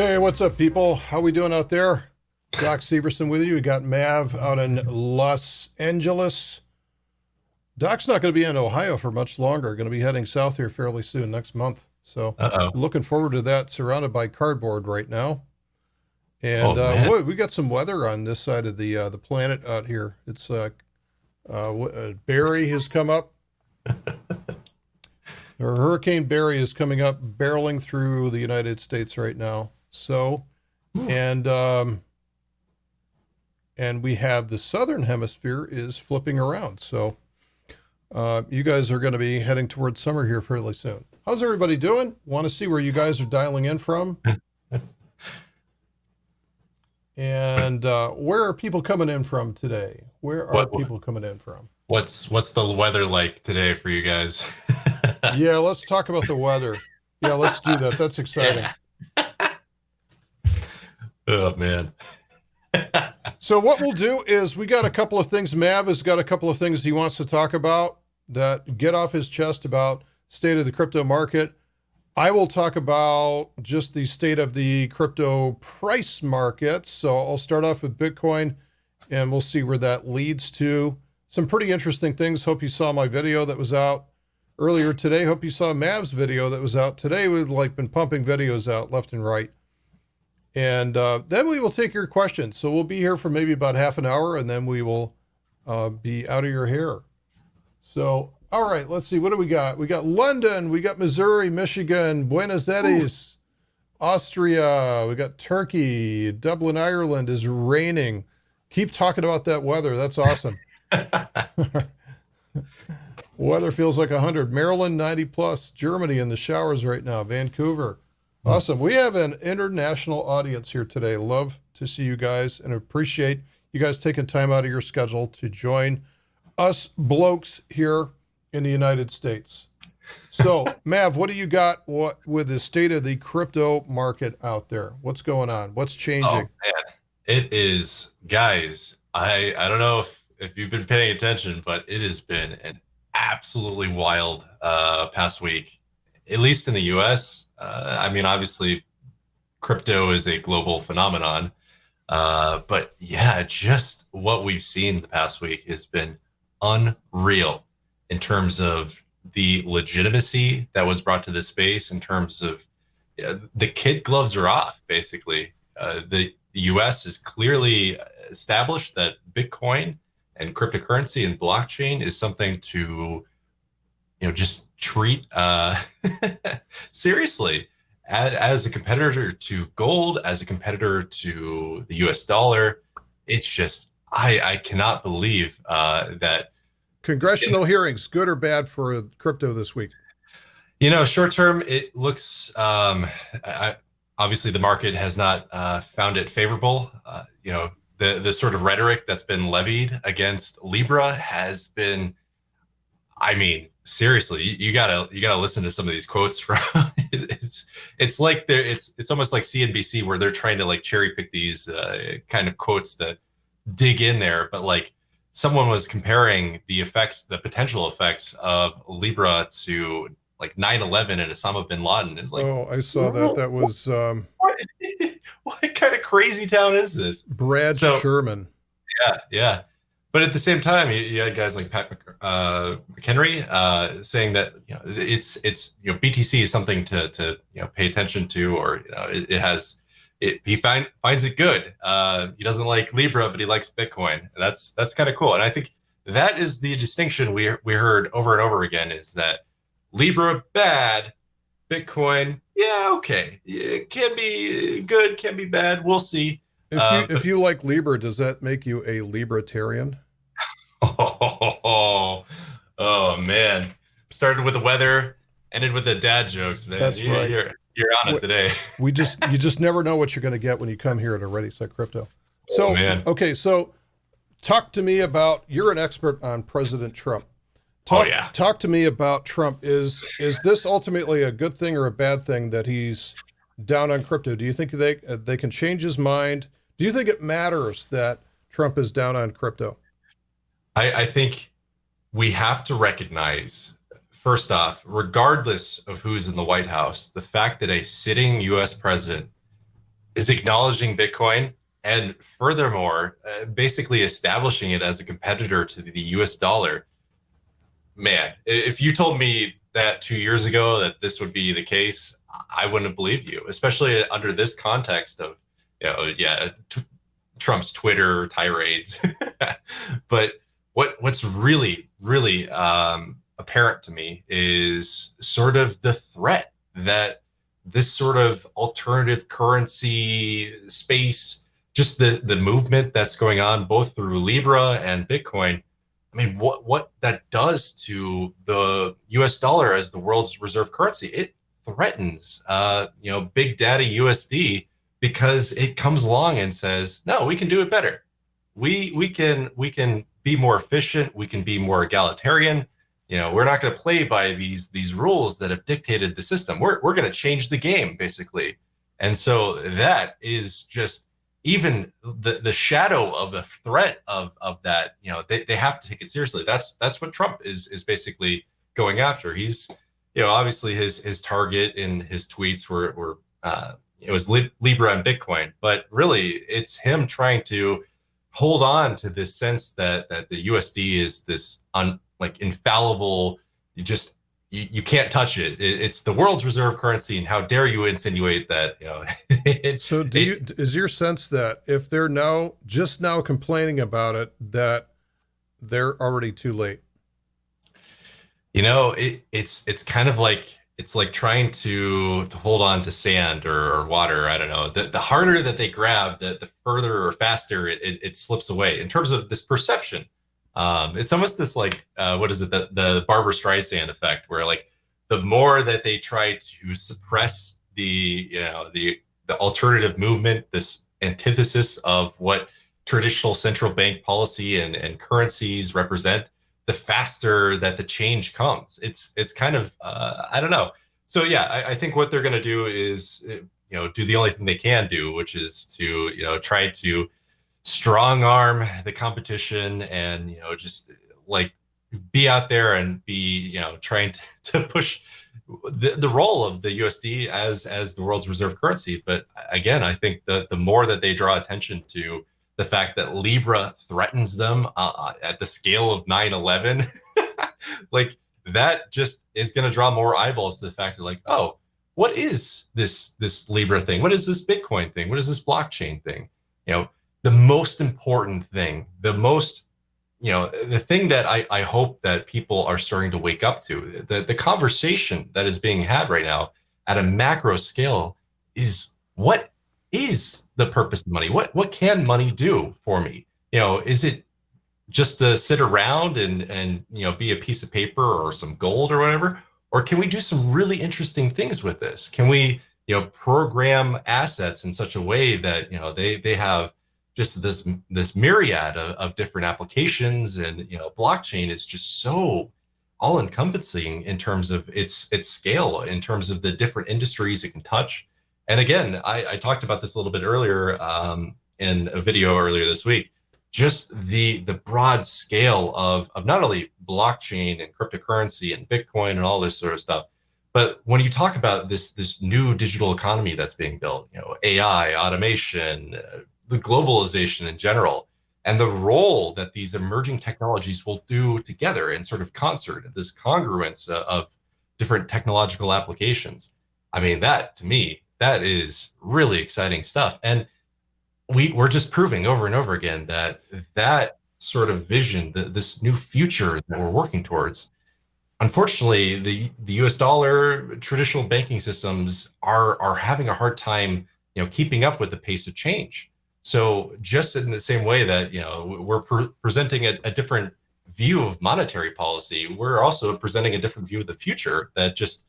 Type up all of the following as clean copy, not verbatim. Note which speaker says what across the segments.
Speaker 1: Hey, what's up, people? How we doing out there? Doc Severson with you. We got Mav out in Los Angeles. Doc's not going to be in Ohio for much longer. Going to be heading south here fairly soon, next month. So
Speaker 2: Uh-oh.
Speaker 1: looking forward to that. Surrounded by cardboard right now. And
Speaker 2: Oh man.
Speaker 1: boy, we got some weather on this side of the planet out here. It's Barry has come up. Or Hurricane Barry is coming up, barreling through the United States right now. So, and we have the southern hemisphere is flipping around. So, you guys are going to be heading towards summer here fairly soon. How's everybody doing? Want to see where you guys are dialing in from? And where are people coming in from today? Where are
Speaker 2: What
Speaker 1: people coming in from?
Speaker 2: what's the weather like today for you guys?
Speaker 1: Yeah, let's talk about the weather. Yeah, let's do that. That's exciting.
Speaker 2: Oh man.
Speaker 1: So what we'll do is we got a couple of things. Mav has got a couple of things he wants to talk about that get off his chest about state of the crypto market. I will talk about just the state of the crypto price market. So I'll start off with Bitcoin and we'll see where that leads to. Some pretty interesting things. Hope you saw my video that was out earlier today. Hope you saw Mav's video that was out today. We've been pumping videos out left and right. And then we will take your questions. So we'll be here for maybe about half an hour and then we will be out of your hair. So, all right, let's see. What do we got? We got London, we got Missouri, Michigan, Buenos Aires, Austria, we got Turkey, Dublin, Ireland is raining. Keep talking about that weather. That's awesome. Weather feels like 100. Maryland, 90 plus. Germany in the showers right now. Vancouver. Awesome. We have an international audience here today. Love to see you guys and appreciate you guys taking time out of your schedule to join us blokes here in the United States. So, Mav, what do you got with the state of the crypto market out there? What's going on? What's changing?
Speaker 2: Oh man. It is, guys. I don't know if you've been paying attention, but it has been an absolutely wild past week, at least in the US. I mean, obviously, crypto is a global phenomenon. But yeah, just what we've seen the past week has been unreal in terms of the legitimacy that was brought to this space, in terms of the kid gloves are off, basically. The US is clearly established that Bitcoin and cryptocurrency and blockchain is something to, just treat seriously as a competitor to gold, as a competitor to the US dollar. It's just, I cannot believe that.
Speaker 1: Congressional hearings, good or bad for crypto this week?
Speaker 2: Short term, it looks, obviously the market has not found it favorable. The sort of rhetoric that's been levied against Libra has been, I mean, seriously, you gotta listen to some of these quotes from it's like it's almost like CNBC, where they're trying to like cherry pick these kind of quotes that dig in there. But like, someone was comparing the potential effects of Libra to like 9/11 and Osama bin Laden. It's like,
Speaker 1: oh, I saw that. That was
Speaker 2: what kind of crazy town is this?
Speaker 1: Brad Sherman.
Speaker 2: Yeah. But at the same time, you had guys like Pat McHenry saying that it's BTC is something to pay attention to, or he finds it good. He doesn't like Libra, but he likes Bitcoin. That's kind of cool. And I think that is the distinction we heard over and over again, is that Libra bad, Bitcoin okay. It can be good, can be bad. We'll see.
Speaker 1: If you like Libra, does that make you a Libratarian?
Speaker 2: Oh man! Started with the weather, ended with the dad jokes, man.
Speaker 1: That's right.
Speaker 2: You're on it today.
Speaker 1: You just never know what you're going to get when you come here to Ready Set Crypto. So,
Speaker 2: man.
Speaker 1: Okay, so talk to me about, you're an expert on President Trump. Talk to me about Trump. Is this ultimately a good thing or a bad thing that he's down on crypto? Do you think they can change his mind? Do you think it matters that Trump is down on crypto?
Speaker 2: I think we have to recognize, first off, regardless of who's in the White House, the fact that a sitting U.S. president is acknowledging Bitcoin and furthermore, basically establishing it as a competitor to the US dollar. Man, if you told me that 2 years ago that this would be the case, I wouldn't have believed you, especially under this context of, yeah, Trump's Twitter tirades. But what's really, really apparent to me is sort of the threat that this sort of alternative currency space, just the movement that's going on both through Libra and Bitcoin. I mean, what that does to the U.S. dollar as the world's reserve currency, it threatens, Big Daddy USD, because it comes along and says, no, we can do it better. We can be more efficient. We can be more egalitarian. We're not going to play by these rules that have dictated the system. We're going to change the game, basically. And so that is just even the shadow of the threat of that. They have to take it seriously. That's what Trump is basically going after. He's, obviously his target in his tweets were it was Libra and Bitcoin, but really it's him trying to hold on to this sense that the USD is this infallible. You can't touch it. It's the world's reserve currency, and how dare you insinuate that?
Speaker 1: So, is your sense that if they're just now complaining about it, that they're already too late?
Speaker 2: It's kind of like it's like trying to hold on to sand or water. I don't know. The harder that they grab, the further or faster it slips away. In terms of this perception, it's almost this what is it, the Barbra Streisand effect, where the more that they try to suppress the alternative movement, this antithesis of what traditional central bank policy and currencies represent, the faster that the change comes. It's kind of I don't know. So yeah, I think what they're going to do is do the only thing they can do, which is to try to strong arm the competition and just be out there and be trying to push the role of the USD as the world's reserve currency. But again, I think that the more that they draw attention to the fact that Libra threatens them at the scale of 9/11, that just is going to draw more eyeballs to the fact of oh, what is this Libra thing? What is this Bitcoin thing? What is this blockchain thing? The most important thing, the thing that I hope that people are starting to wake up to, the conversation that is being had right now at a macro scale is, what is the purpose of money? What can money do for me? Is it just to sit around and be a piece of paper or some gold or whatever? Or can we do some really interesting things with this? Can we, program assets in such a way that, they have just this myriad of different applications, and blockchain is just so all encompassing in terms of its scale, in terms of the different industries it can touch. And again, I talked about this a little bit earlier in a video earlier this week, just the broad scale of not only blockchain and cryptocurrency and Bitcoin and all this sort of stuff, but when you talk about this new digital economy that's being built, AI, automation, the globalization in general, and the role that these emerging technologies will do together in sort of concert, this congruence of different technological applications. I mean, that to me, that is really exciting stuff. And we're just proving over and over again that sort of vision, this new future that we're working towards, unfortunately, the US dollar, traditional banking systems are having a hard time, keeping up with the pace of change. So just in the same way that, we're presenting a different view of monetary policy, we're also presenting a different view of the future that just...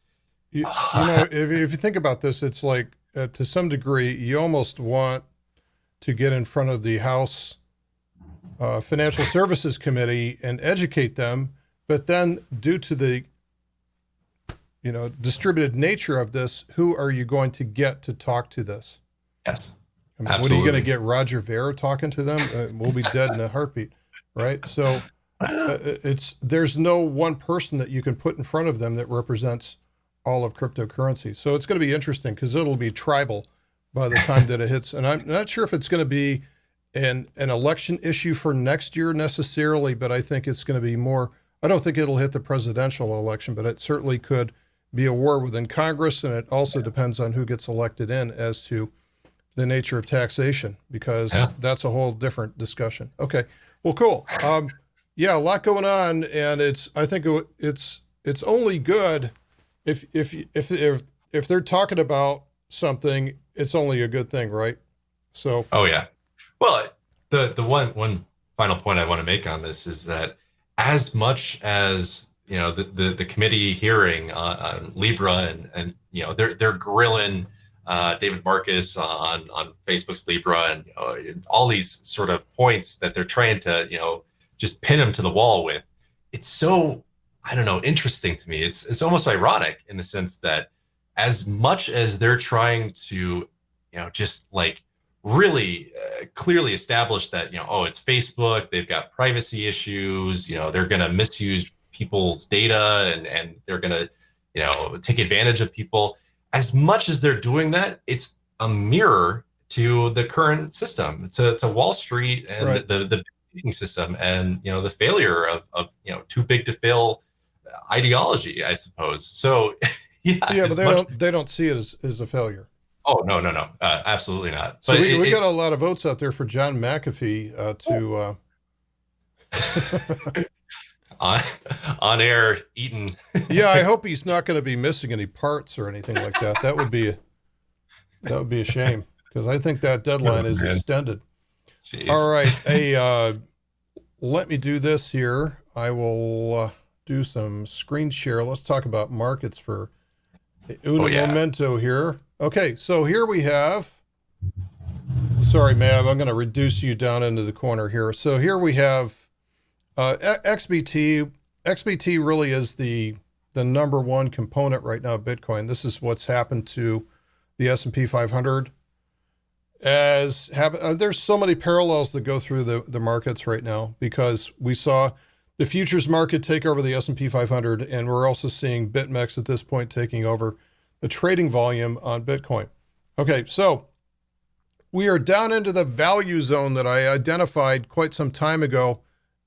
Speaker 1: if you think about this, it's like, to some degree, you almost want to get in front of the House Financial Services Committee and educate them. But then due to the, distributed nature of this, who are you going to get to talk to this?
Speaker 2: Yes.
Speaker 1: I mean, what are you going to get, Roger Ver talking to them? We'll be dead in a heartbeat, right? So there's no one person that you can put in front of them that represents all of cryptocurrency. So it's going to be interesting because it'll be tribal. by the time that it hits. And I'm not sure if it's going to be an election issue for next year necessarily, but I think it's going to be more. I don't think it'll hit the presidential election, but it certainly could be a war within Congress, and it also depends on who gets elected in as to the nature of taxation, because that's a whole different discussion. Okay, well, cool. Yeah, a lot going on, and I think it's only good if they're talking about something, it's only a good thing, right? So.
Speaker 2: Oh yeah. Well, the one final point I want to make on this is that as much as the committee hearing on Libra and they're grilling David Marcus on Facebook's Libra and all these sort of points that they're trying to just pin him to the wall with. It's so, I don't know, interesting to me. It's almost ironic in the sense that as much as they're trying to just like really clearly establish that it's Facebook, they've got privacy issues, they're going to misuse people's data and they're going to take advantage of people. As much as they're doing that, it's a mirror to the current system, to Wall Street and
Speaker 1: right.
Speaker 2: the banking system, and the failure of too big to fail ideology, I suppose. So
Speaker 1: yeah, but they don't see it as a failure.
Speaker 2: Oh, no, absolutely not.
Speaker 1: So but we got a lot of votes out there for John McAfee to
Speaker 2: on air eating.
Speaker 1: Yeah, I hope he's not going to be missing any parts or anything like that. That would be a shame, because I think that deadline is extended.
Speaker 2: Jeez.
Speaker 1: All right, hey, let me do this here. I will do some screen share. Let's talk about markets for momento here. Okay, so here we have, sorry, Mav, I'm going to reduce you down into the corner here. So here we have XBT. XBT really is the number one component right now of Bitcoin. This is what's happened to the S&P 500. There's so many parallels that go through the markets right now, because we saw the futures market take over the S&P 500, and we're also seeing BitMEX at this point taking over the trading volume on Bitcoin. Okay, so we are down into the value zone that I identified quite some time ago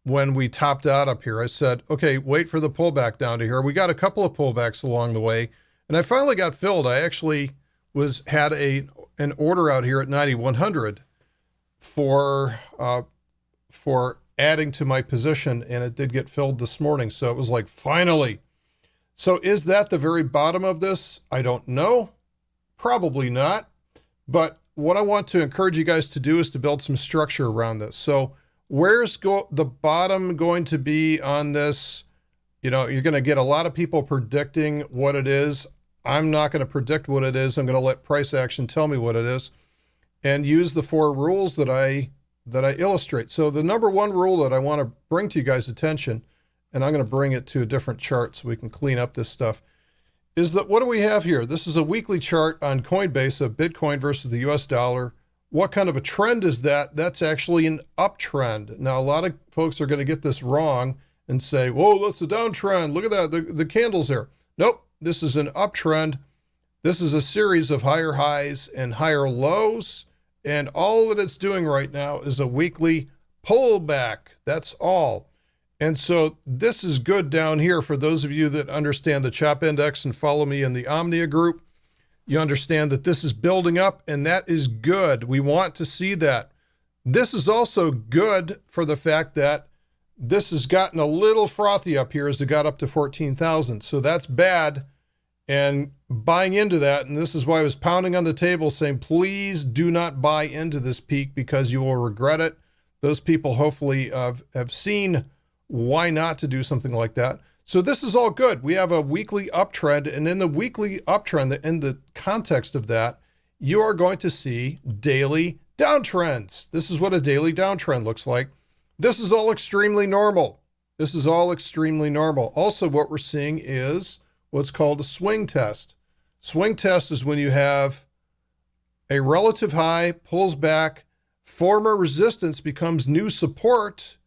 Speaker 1: when we topped out up here. I said, okay, wait for the pullback down to here. We got a couple of pullbacks along the way, and I finally got filled. I actually had an order out here at 9,100 for adding to my position, and it did get filled this morning. So it was like, finally. So is that the very bottom of this? I don't know. Probably not. But what I want to encourage you guys to do is to build some structure around this. So where's the bottom going to be on this? You're going to get a lot of people predicting what it is. I'm not going to predict what it is. I'm going to let price action tell me what it is, and use the 4 rules that I illustrate. So the number one rule that I want to bring to you guys' attention, and I'm going to bring it to a different chart so we can clean up this stuff, is that what do we have here? This is a weekly chart on Coinbase of Bitcoin versus the US dollar. What kind of a trend is that? That's actually an uptrend. Now, a lot of folks are going to get this wrong and say, whoa, that's a downtrend. Look at that, the candles there. Nope, this is an uptrend. This is a series of higher highs and higher lows, and all that it's doing right now is a weekly pullback. That's all. And so this is good down here for those of you that understand the CHOP index and follow me in the Omnia group. You understand that this is building up, and that is good. We want to see that. This is also good for the fact that this has gotten a little frothy up here as it got up to 14,000. So that's bad. And buying into that, and this is why I was pounding on the table saying, please do not buy into this peak, because you will regret it. Those people hopefully have seen why not to do something like that. So this is all good. We have a weekly uptrend, and in the weekly uptrend, in the context of that, you are going to see daily downtrends. This is what a daily downtrend looks like. This is all extremely normal. This is all extremely normal. Also, what we're seeing is what's called a swing test. Swing test is when you have a relative high, pulls back, former resistance becomes new support,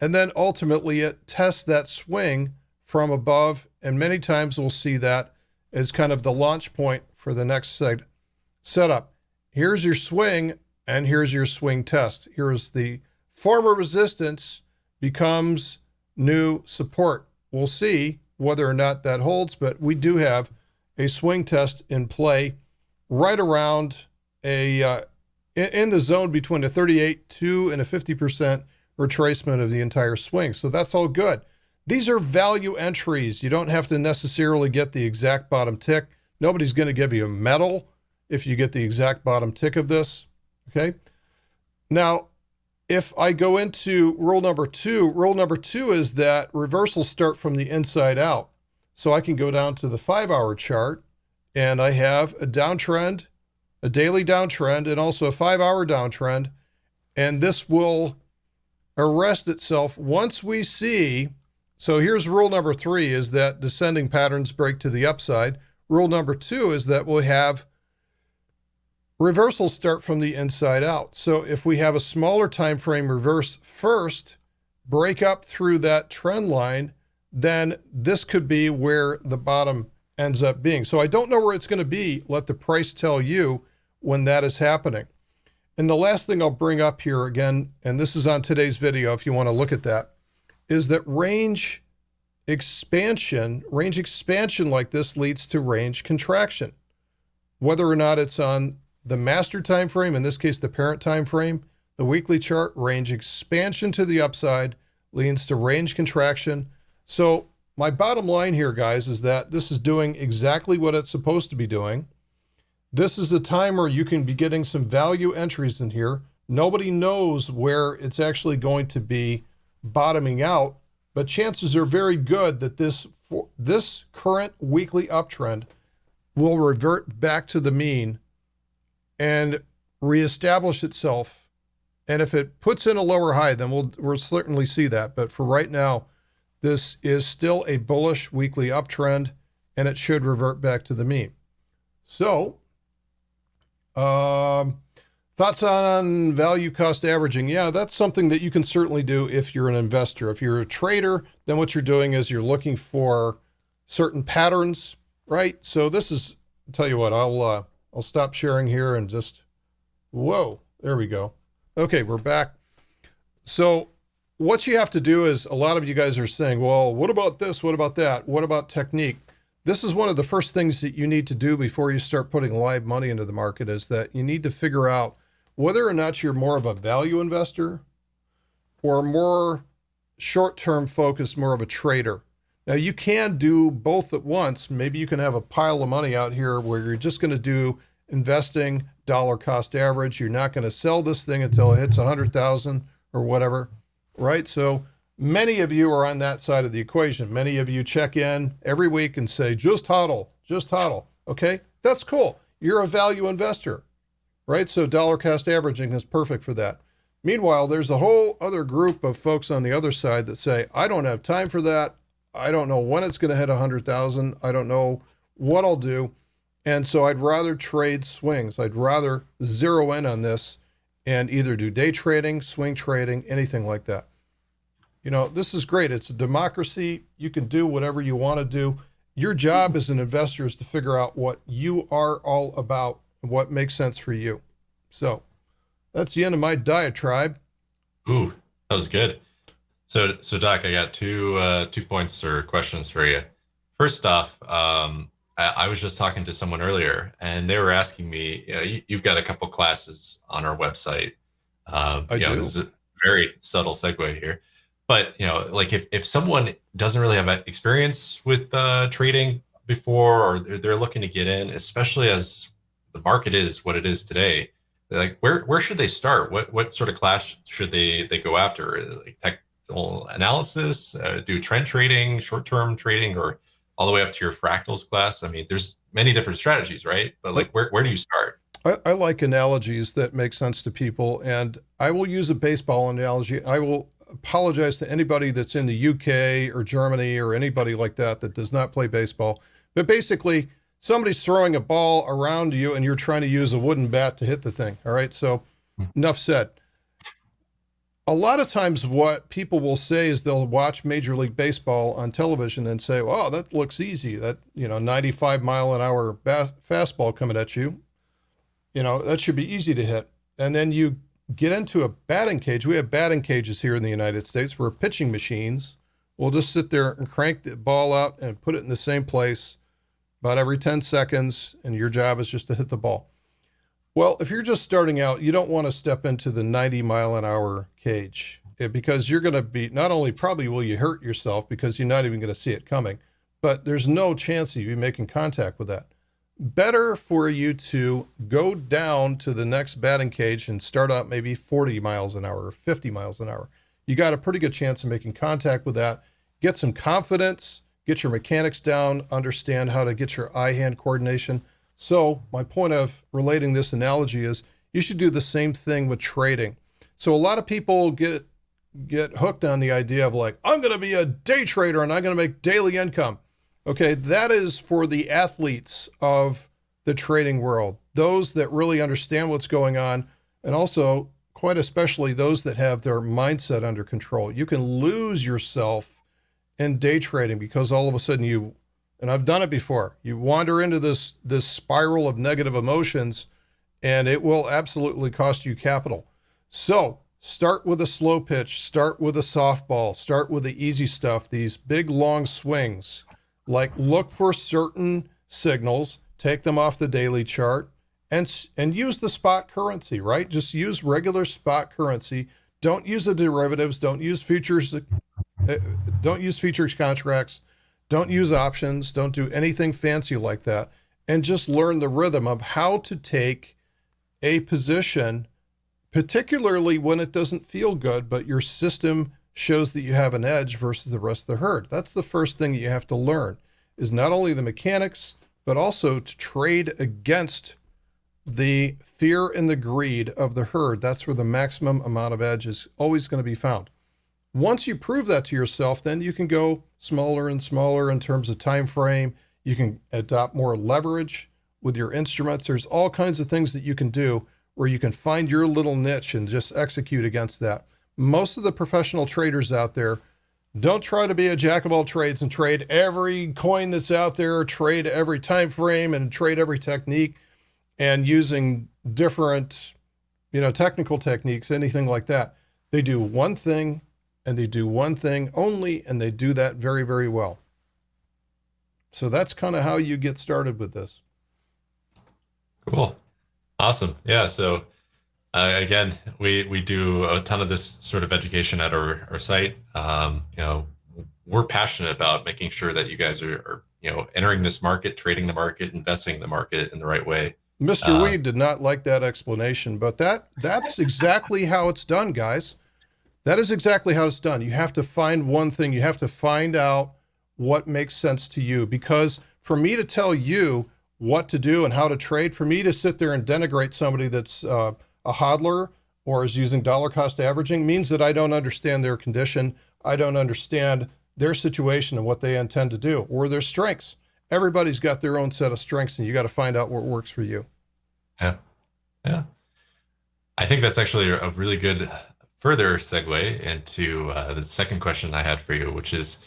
Speaker 1: and then ultimately it tests that swing from above. And many times we'll see that as kind of the launch point for the next setup. here's your swing and here's your swing test. Here's the former resistance becomes new support. We'll see whether or not that holds, but we do have a swing test in play right around in the zone between a 38.2 and a 50% retracement of the entire swing. So that's all good. These are value entries. You don't have to necessarily get the exact bottom tick. Nobody's going to give you a medal if you get the exact bottom tick of this. Okay. Now, if I go into rule number two is that reversals start from the inside out. So I can go down to the 5-hour chart and I have a downtrend, a daily downtrend, and also a 5-hour downtrend. And this will arrest itself once we see. So here's rule number 3 is that descending patterns break to the upside. Rule number 2 is that we'll have reversals start from the inside out. So if we have a smaller time frame reverse first, break up through that trend line, then this could be where the bottom ends up being. So I don't know where it's going to be. Let the price tell you when that is happening. And the last thing I'll bring up here again, and this is on today's video if you want to look at that, is that range expansion like this leads to range contraction. Whether or not it's on the master time frame, in this case the parent time frame, the weekly chart, range expansion to the upside leads to range contraction. So my bottom line here, guys, is that this is doing exactly what it's supposed to be doing. This is a time where you can be getting some value entries in here. Nobody knows where it's actually going to be bottoming out, but chances are very good that this current weekly uptrend will revert back to the mean and reestablish itself. And if it puts in a lower high, then we'll certainly see that. But for right now, this is still a bullish weekly uptrend, and it should revert back to the mean. So, thoughts on value cost averaging? Yeah, that's something that you can certainly do if you're an investor. If you're a trader, then what you're doing is you're looking for certain patterns, right? So this is, I'll tell you what, I'll stop sharing here and just, whoa, there we go. Okay, we're back. So what you have to do is, a lot of you guys are saying, well, what about this? What about that? What about technique? This is one of the first things that you need to do before you start putting live money into the market, is that you need to figure out whether or not you're more of a value investor or more short-term focused, more of a trader. Now you can do both at once. Maybe you can have a pile of money out here where you're just going to do investing, dollar cost average. You're not going to sell this thing until it hits 100,000 or whatever, right? So many of you are on that side of the equation. Many of you check in every week and say, just hodl, just hodl. Okay, that's cool. You're a value investor, right? So dollar cost averaging is perfect for that. Meanwhile, there's a whole other group of folks on the other side that say, I don't have time for that. I don't know when it's going to hit 100,000. I don't know what I'll do. And so I'd rather trade swings. I'd rather zero in on this and either do day trading, swing trading, anything like that. You know, this is great. It's a democracy. You can do whatever you want to do. Your job as an investor is to figure out what you are all about and what makes sense for you. So that's the end of my diatribe.
Speaker 2: Ooh, that was good. So Doc, I got two points or questions for you. First off, I was just talking to someone earlier, and they were asking me, you know, you've got a couple classes on our website.
Speaker 1: I do.
Speaker 2: This is a very subtle segue here, but you know, like if someone doesn't really have experience with trading before, or they're looking to get in, especially as the market is what it is today, like where should they start? What sort of class should they go after? Like technical analysis, do trend trading, short-term trading, or all the way up to your fractals class? I mean, there's many different strategies, right? But like, where do you start?
Speaker 1: I like analogies that make sense to people, and I will use a baseball analogy. I will apologize to anybody that's in the UK or Germany or anybody like that does not play baseball. But basically, somebody's throwing a ball around you and you're trying to use a wooden bat to hit the thing. All right, so enough said. A lot of times what people will say is they'll watch Major League Baseball on television and say, oh, that looks easy. That, 95 mile an hour fastball coming at you. that should be easy to hit. And then you get into a batting cage. We have batting cages here in the United States where pitching machines will just sit there and crank the ball out and put it in the same place about every 10 seconds, and your job is just to hit the ball. Well, if you're just starting out, you don't want to step into the 90-mile-an-hour cage because you're going to be, not only probably will you hurt yourself because you're not even going to see it coming, but there's no chance of you making contact with that. Better for you to go down to the next batting cage and start out maybe 40 miles an hour or 50 miles an hour. You got a pretty good chance of making contact with that. Get some confidence, get your mechanics down, understand how to get your eye-hand coordination. So my point of relating this analogy is you should do the same thing with trading. So a lot of people get hooked on the idea of like, I'm going to be a day trader and I'm going to make daily income. Okay, that is for the athletes of the trading world, those that really understand what's going on, and also quite especially those that have their mindset under control. You can lose yourself in day trading because all of a sudden and I've done it before, you wander into this spiral of negative emotions, and it will absolutely cost you capital. So start with a slow pitch, start with a softball, start with the easy stuff, these big long swings. Like look for certain signals, take them off the daily chart, and use the spot currency, right? Just use regular spot currency. Don't use the derivatives. Don't use futures. Don't use futures contracts. Don't use options. Don't do anything fancy like that. And just learn the rhythm of how to take a position, particularly when it doesn't feel good, but your system shows that you have an edge versus the rest of the herd. That's the first thing you have to learn, is not only the mechanics, but also to trade against the fear and the greed of the herd. That's where the maximum amount of edge is always going to be found. Once you prove that to yourself, then you can go smaller and smaller in terms of time frame. You can adopt more leverage with your instruments. There's all kinds of things that you can do where you can find your little niche and just execute against that. Most of the professional traders out there don't try to be a jack of all trades and trade every coin that's out there, trade every time frame, and trade every technique, and using different, technical techniques, anything like that. They do one thing, and they do one thing only, and they do that very, very well. So that's kind of how you get started with this.
Speaker 2: Cool. Awesome. Yeah. So again, we do a ton of this sort of education at our site. We're passionate about making sure that you guys are entering this market, trading the market, investing in the market in the right way.
Speaker 1: Mr. Weed did not like that explanation, but that's exactly how it's done, guys. That is exactly how it's done. You have to find one thing. You have to find out what makes sense to you, because for me to tell you what to do and how to trade, for me to sit there and denigrate somebody that's a hodler or is using dollar cost averaging means that I don't understand their condition. I don't understand their situation and what they intend to do or their strengths. Everybody's got their own set of strengths, and you got to find out what works for you.
Speaker 2: Yeah. I think that's actually a really good further segue into the second question I had for you, which is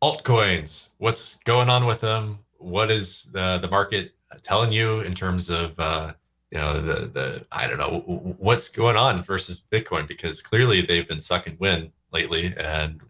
Speaker 2: altcoins. What's going on with them? What is the market telling you in terms of I don't know what's going on versus Bitcoin, because clearly they've been sucking wind lately, and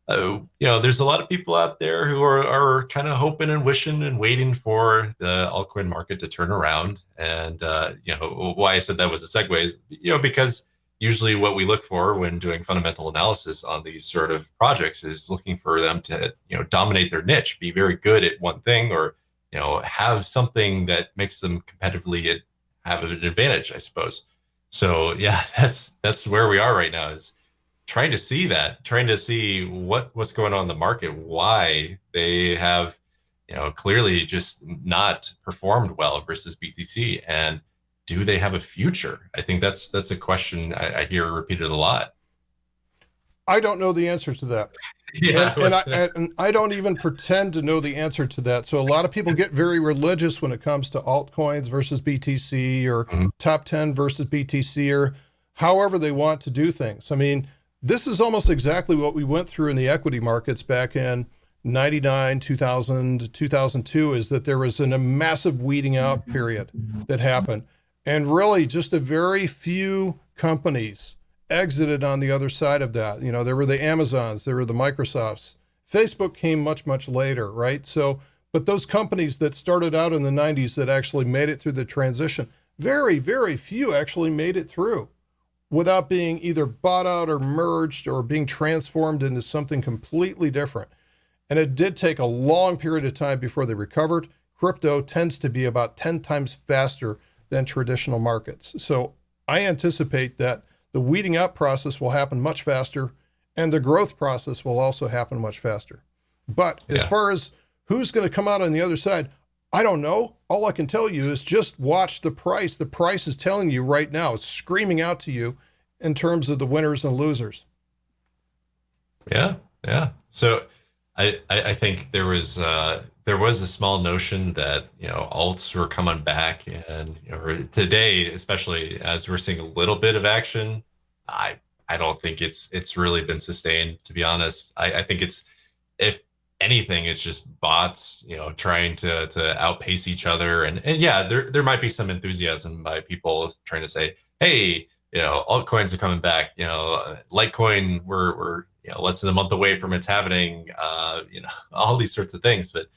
Speaker 2: there's a lot of people out there who are kind of hoping and wishing and waiting for the altcoin market to turn around. And why I said that was a segue is because usually what we look for when doing fundamental analysis on these sort of projects is looking for them to dominate their niche, be very good at one thing, or have something that makes them competitively have an advantage, I suppose. So yeah, that's where we are right now, is trying to see what's going on in the market, why they have clearly just not performed well versus BTC, and do they have a future? I think that's a question I hear repeated a lot.
Speaker 1: I don't know the answer to that.
Speaker 2: Yeah,
Speaker 1: and I don't even pretend to know the answer to that. So a lot of people get very religious when it comes to altcoins versus BTC, or top 10 versus BTC, or however they want to do things. I mean, this is almost exactly what we went through in the equity markets back in 99, 2000, 2002, is that there was a massive weeding out period that happened. And really just a very few companies exited on the other side of that. You know, there were the Amazons, there were the Microsofts. Facebook came much, much later, right? So, but those companies that started out in the 90s that actually made it through the transition, very, very few actually made it through without being either bought out or merged or being transformed into something completely different. And it did take a long period of time before they recovered. Crypto tends to be about 10 times faster than traditional markets. So I anticipate that the weeding out process will happen much faster and the growth process will also happen much faster. But as far as who's going to come out on the other side, I don't know. All I can tell you is just watch the price. The price is telling you right now, it's screaming out to you in terms of the winners and losers.
Speaker 2: Yeah. So I think there was a small notion that, you know, alts were coming back, and, you know, today, especially as we're seeing a little bit of action, I don't think it's really been sustained, to be honest. I think it's, if anything, it's just bots, you know, trying to outpace each other. And yeah, there might be some enthusiasm by people trying to say, hey, you know, altcoins are coming back, you know, Litecoin, we're you know, less than a month away from its happening, you know, all these sorts of things. But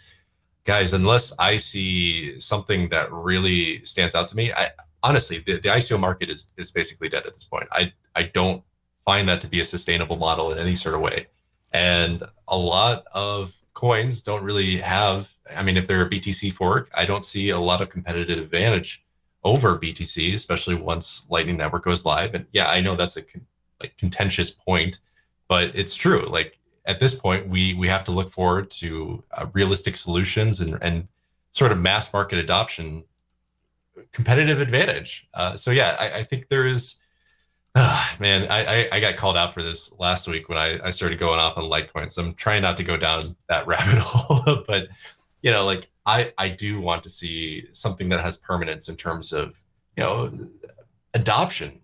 Speaker 2: guys, unless I see something that really stands out to me, I honestly, the ICO market is basically dead at this point. I don't find that to be a sustainable model in any sort of way. And a lot of coins don't really have, I mean, if they're a BTC fork, I don't see a lot of competitive advantage over BTC, especially once Lightning Network goes live. And yeah, I know that's a contentious point, but it's true. Like, at this point, we have to look forward to realistic solutions and sort of mass market adoption, competitive advantage. So yeah, I think there is, man, I got called out for this last week when I started going off on Litecoin. So I'm trying not to go down that rabbit hole, but, you know, like, I do want to see something that has permanence in terms of, you know, adoption.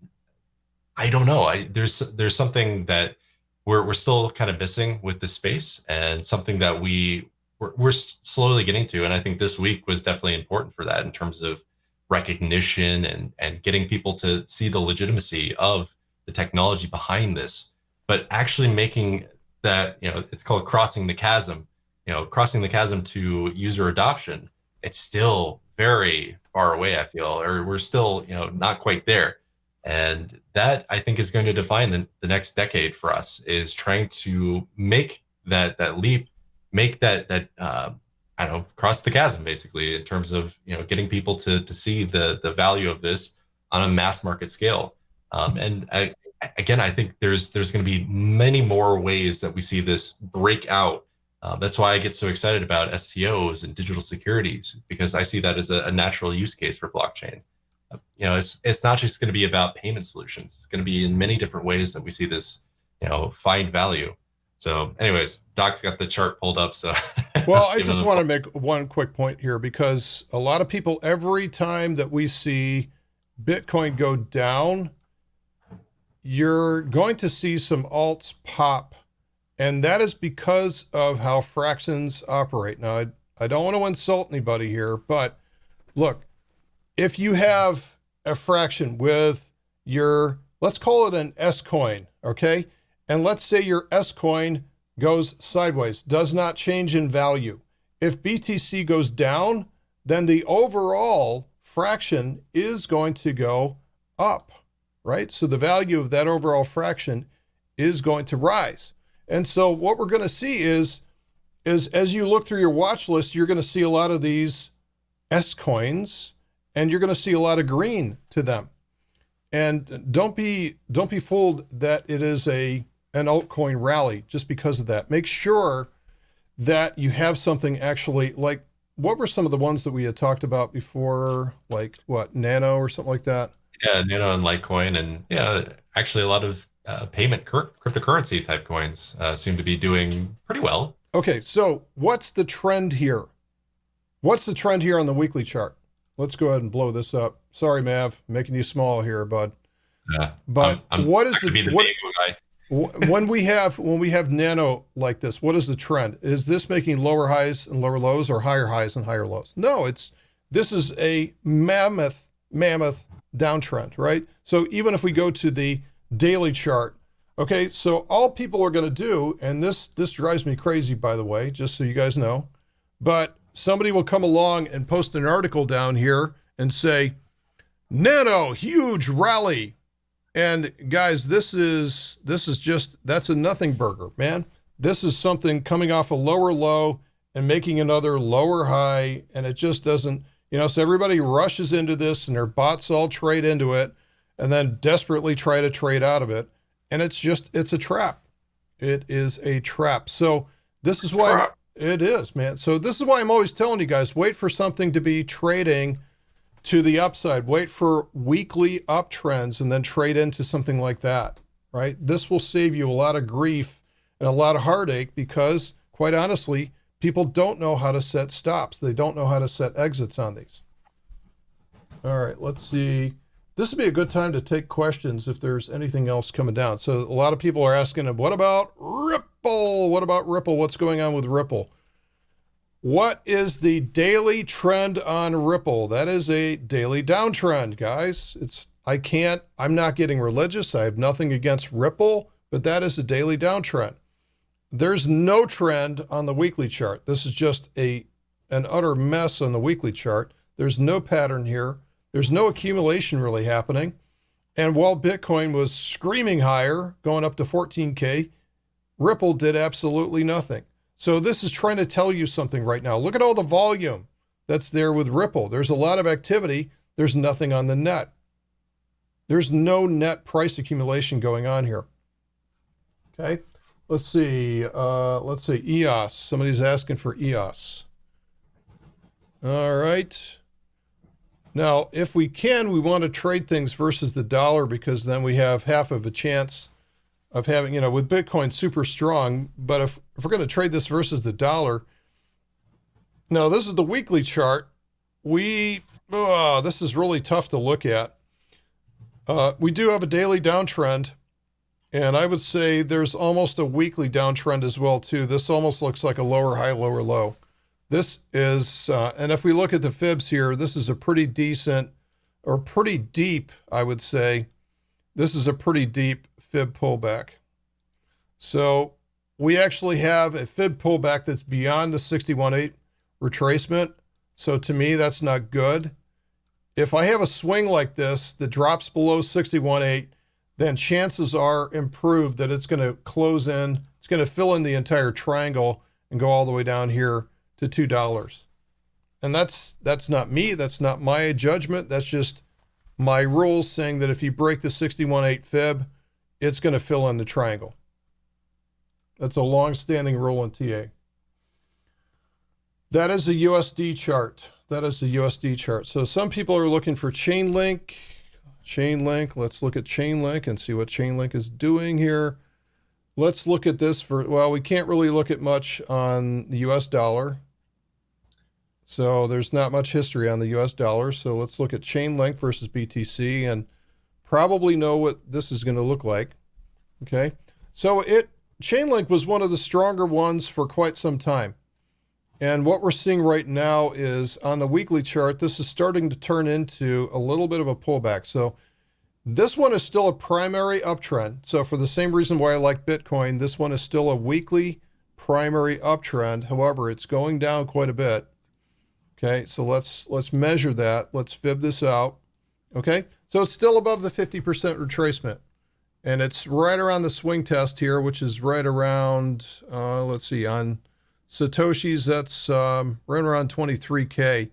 Speaker 2: I don't know. There's something that we're still kind of missing with this space, and something that we're slowly getting to. And I think this week was definitely important for that in terms of recognition and getting people to see the legitimacy of the technology behind this, but actually making that, you know, it's called crossing the chasm, you know, crossing the chasm to user adoption. It's still very far away, I feel, or we're still, you know, not quite there. And that, I think, is going to define the next decade for us, is trying to make that leap, make that I don't know, cross the chasm, basically, in terms of, you know, getting people to see the value of this on a mass market scale. And I think there's going to be many more ways that we see this break out. That's why I get so excited about STOs and digital securities, because I see that as a natural use case for blockchain. You know, it's not just going to be about payment solutions. It's going to be in many different ways that we see this, you know, find value. So anyways, Doc's got the chart pulled up. So
Speaker 1: well, I just want to make one quick point here, because a lot of people, every time that we see Bitcoin go down, you're going to see some alts pop. And that is because of how fractions operate. Now, I don't want to insult anybody here, but look, if you have a fraction with your, let's call it an S coin, okay? And let's say your S coin goes sideways, does not change in value. If BTC goes down, then the overall fraction is going to go up, right? So the value of that overall fraction is going to rise. And so what we're going to see is as you look through your watch list, you're going to see a lot of these S coins, and you're going to see a lot of green to them. And don't be fooled that it is an altcoin rally just because of that. Make sure that you have something actually, like, what were some of the ones that we had talked about before? Like what, Nano or something like that?
Speaker 2: Yeah, Nano and Litecoin, and yeah, actually a lot of payment cryptocurrency type coins seem to be doing pretty well.
Speaker 1: Okay, so what's the trend here? What's the trend here on the weekly chart? Let's go ahead and blow this up. Sorry, Mav, making you small here, bud.
Speaker 2: Yeah,
Speaker 1: but what is
Speaker 2: guy.
Speaker 1: when we have Nano like this? What is the trend? Is this making lower highs and lower lows, or higher highs and higher lows? No, this is a mammoth downtrend, right? So even if we go to the daily chart, okay, so all people are going to do, and this drives me crazy, by the way, just so you guys know, but somebody will come along and post an article down here and say, Nano, huge rally. And guys, this is just, that's a nothing burger, man. This is something coming off a lower low and making another lower high, and it just doesn't, so everybody rushes into this and their bots all trade into it and then desperately try to trade out of it. And it's a trap. It is a trap. So this is why it is, man. So this is why I'm always telling you guys, wait for something to be trading to the upside. Wait for weekly uptrends and then trade into something like that, right? This will save you a lot of grief and a lot of heartache because, quite honestly, people don't know how to set stops. They don't know how to set exits on these. All right, let's see. This would be a good time to take questions if there's anything else coming down. So a lot of people are asking, what about Ripple? What about Ripple? What's going on with Ripple? What is the daily trend on Ripple? That is a daily downtrend, guys. I'm not getting religious. I have nothing against Ripple, but that is a daily downtrend. There's no trend on the weekly chart. This is just an utter mess on the weekly chart. There's no pattern here. There's no accumulation really happening. And while Bitcoin was screaming higher, going up to 14K, Ripple did absolutely nothing. So this is trying to tell you something right now. Look at all the volume that's there with Ripple. There's a lot of activity. There's nothing on the net. There's no net price accumulation going on here. Okay. Let's see. Let's say EOS. Somebody's asking for EOS. All right. Now, if we can, we want to trade things versus the dollar because then we have half of a chance of having, with Bitcoin super strong. But if we're going to trade this versus the dollar, now this is the weekly chart. This is really tough to look at. We do have a daily downtrend. And I would say there's almost a weekly downtrend as well, too. This almost looks like a lower high, lower low. This is, and if we look at the fibs here, this is a pretty decent or pretty deep, I would say. This is a pretty deep fib pullback. So we actually have a fib pullback that's beyond the 61.8 retracement. So to me, that's not good. If I have a swing like this that drops below 61.8, then chances are improved that it's going to close in. It's going to fill in the entire triangle and go all the way down here to $2. And that's not me. That's not my judgment. That's just my rules saying that if you break the 61.8 fib, it's going to fill in the triangle. That's a long-standing rule in TA. That is a USD chart. That is a USD chart. So some people are looking for Chainlink. Chainlink, let's look at Chainlink and see what Chainlink is doing here. Let's look at this we can't really look at much on the US dollar. So there's not much history on the US dollar. So let's look at Chainlink versus BTC and probably know what this is going to look like. Okay. So Chainlink was one of the stronger ones for quite some time. And what we're seeing right now is on the weekly chart, this is starting to turn into a little bit of a pullback. So this one is still a primary uptrend. So for the same reason why I like Bitcoin, this one is still a weekly primary uptrend. However, it's going down quite a bit. Okay, so let's measure that. Let's fib this out. Okay, so it's still above the 50% retracement. And it's right around the swing test here, which is right around, let's see, on Satoshis, that's right around 23K.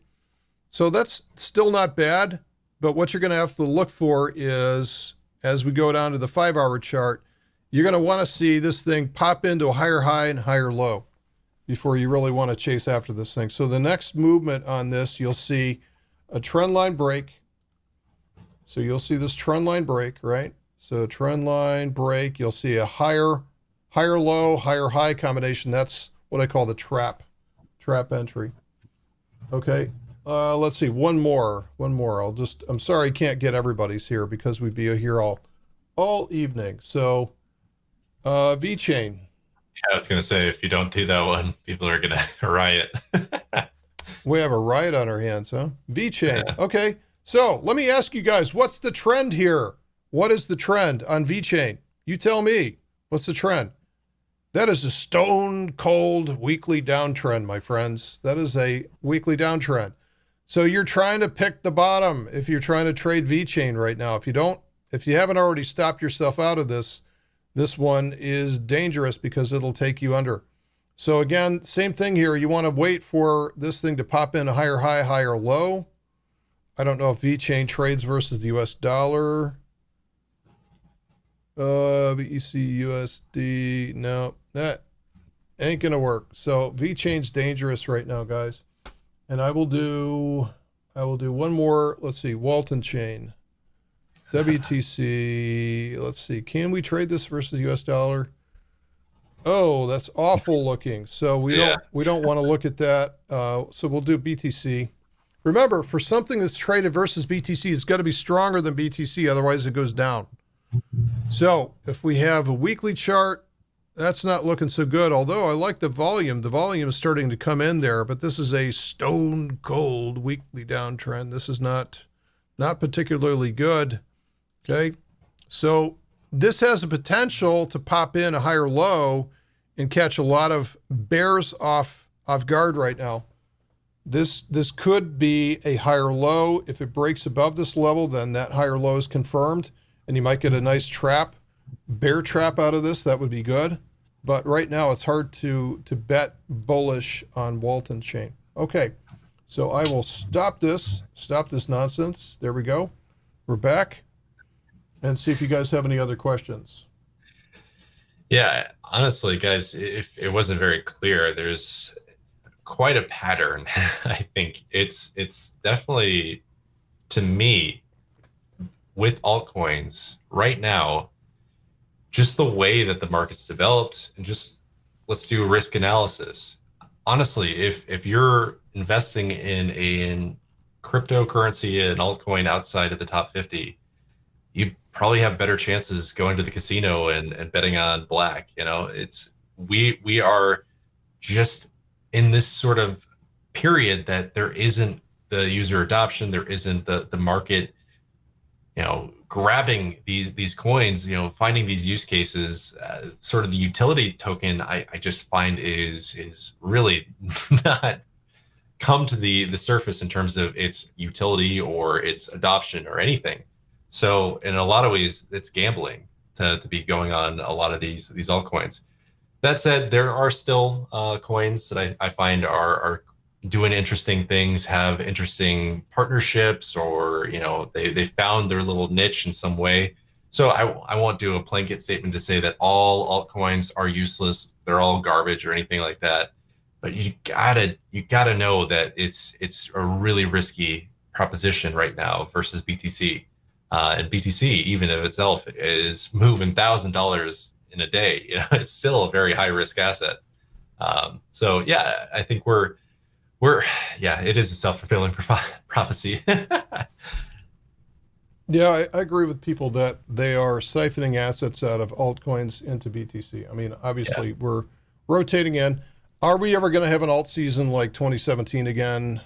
Speaker 1: So that's still not bad, but what you're going to have to look for is, as we go down to the 5-hour chart, you're going to want to see this thing pop into a higher high and higher low before you really want to chase after this thing. So the next movement on this, you'll see a trend line break. So you'll see this trend line break, right? So trend line break, you'll see a higher low, higher high combination. That's what I call the trap entry. Okay, let's see, one more. I'm sorry I can't get everybody's here because we'd be here all evening. So VeChain.
Speaker 2: Yeah, I was going to say, if you don't do that one, people are going to riot.
Speaker 1: We have a riot on our hands, huh? VeChain.
Speaker 2: Yeah.
Speaker 1: Okay, So let me ask you guys, what's the trend here? What is the trend on VeChain? You tell me. What's the trend? That is a stone cold weekly downtrend, my friends. That is a weekly downtrend. So you're trying to pick the bottom if you're trying to trade VeChain right now. If you haven't already stopped yourself out of this one is dangerous because it'll take you under. So again, same thing here. You want to wait for this thing to pop in a higher high, higher low. I don't know if VeChain trades versus the US dollar. VEC USD. No, that ain't going to work. So VeChain's dangerous right now, guys. And I will do one more. Let's see. Walton chain. WTC. Let's see. Can we trade this versus US dollar? Oh, that's awful looking. So we don't want to look at that. So we'll do BTC. Remember, for something that's traded versus BTC, it's got to be stronger than BTC. Otherwise it goes down. So if we have a weekly chart, that's not looking so good. Although I like the volume. The volume is starting to come in there, but this is a stone cold weekly downtrend. This is not particularly good. Okay. So this has a potential to pop in a higher low and catch a lot of bears off guard right now. This could be a higher low. If it breaks above this level, then that higher low is confirmed, and you might get a nice bear trap out of this. That would be good. But right now it's hard to bet bullish on Walton chain. Okay, so I will stop this nonsense. There we go. We're back. And see if you guys have any other questions.
Speaker 2: Yeah, honestly, guys, if it wasn't very clear, there's quite a pattern. I think it's definitely, to me, with altcoins right now, just the way that the market's developed, and just let's do a risk analysis. Honestly, if you're investing in cryptocurrency and altcoin outside of the top 50, you probably have better chances going to the casino and betting on black. You know, we are just in this sort of period that there isn't the user adoption, there isn't the market, you know, grabbing these coins, you know, finding these use cases. Sort of the utility token, I just find is really not come to the surface in terms of its utility or its adoption or anything. So in a lot of ways, it's gambling to be going on a lot of these altcoins. That said, there are still coins that I find are doing interesting things, have interesting partnerships, or, you know, they found their little niche in some way. So I won't do a blanket statement to say that all altcoins are useless, they're all garbage or anything like that. But you gotta know that it's a really risky proposition right now versus BTC. And BTC, even of itself, is moving $1,000 in a day. You know, it's still a very high risk asset. So yeah, I think it is a self-fulfilling prophecy.
Speaker 1: Yeah, I agree with people that they are siphoning assets out of altcoins into BTC. I mean, obviously we're rotating in. Are we ever going to have an alt season like 2017 again?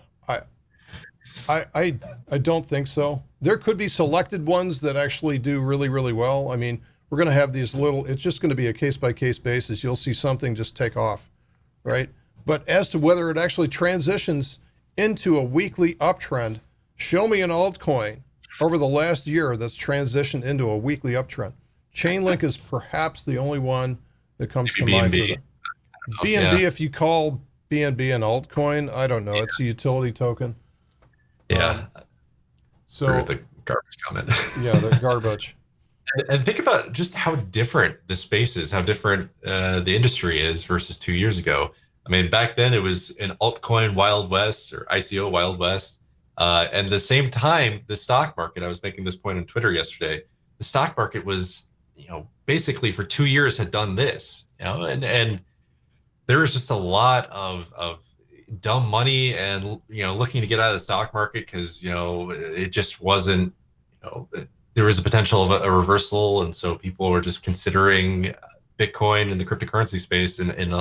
Speaker 1: I don't think so. There could be selected ones that actually do really, really well. I mean, we're going to have these it's just going to be a case-by-case basis. You'll see something just take off, right? But as to whether it actually transitions into a weekly uptrend, show me an altcoin over the last year that's transitioned into a weekly uptrend. Chainlink is perhaps the only one that comes to mind. BNB, if you call BNB an altcoin, I don't know. It's a utility token.
Speaker 2: Yeah.
Speaker 1: So
Speaker 2: the garbage comment.
Speaker 1: Yeah, the garbage.
Speaker 2: And think about just how different the space is, how different the industry is versus 2 years ago. I mean, back then it was an altcoin Wild West or ICO Wild West. And the same time, the stock market, I was making this point on Twitter yesterday, the stock market was, you know, basically for 2 years had done this, you know, and there was just a lot of dumb money and, you know, looking to get out of the stock market because, you know, it just wasn't, you know, there was a potential of a reversal. And so people were just considering Bitcoin and the cryptocurrency space in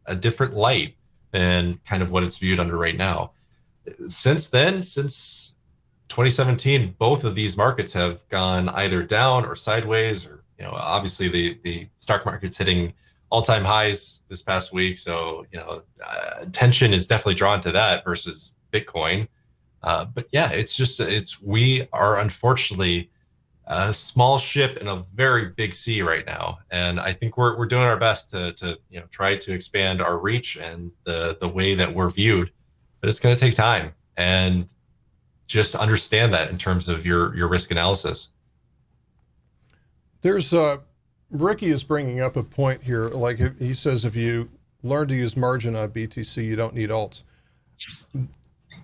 Speaker 2: a different light than kind of what it's viewed under right now. Since then, since 2017, both of these markets have gone either down or sideways, or, obviously the stock market's hitting all-time highs this past week. So, attention is definitely drawn to that versus Bitcoin. But yeah, we are unfortunately a small ship in a very big sea right now. And I think we're doing our best to try to expand our reach and the way that we're viewed, but it's going to take time. And just understand that in terms of your risk analysis.
Speaker 1: There's Ricky is bringing up a point here. Like he says, if you learn to use margin on BTC, you don't need alts.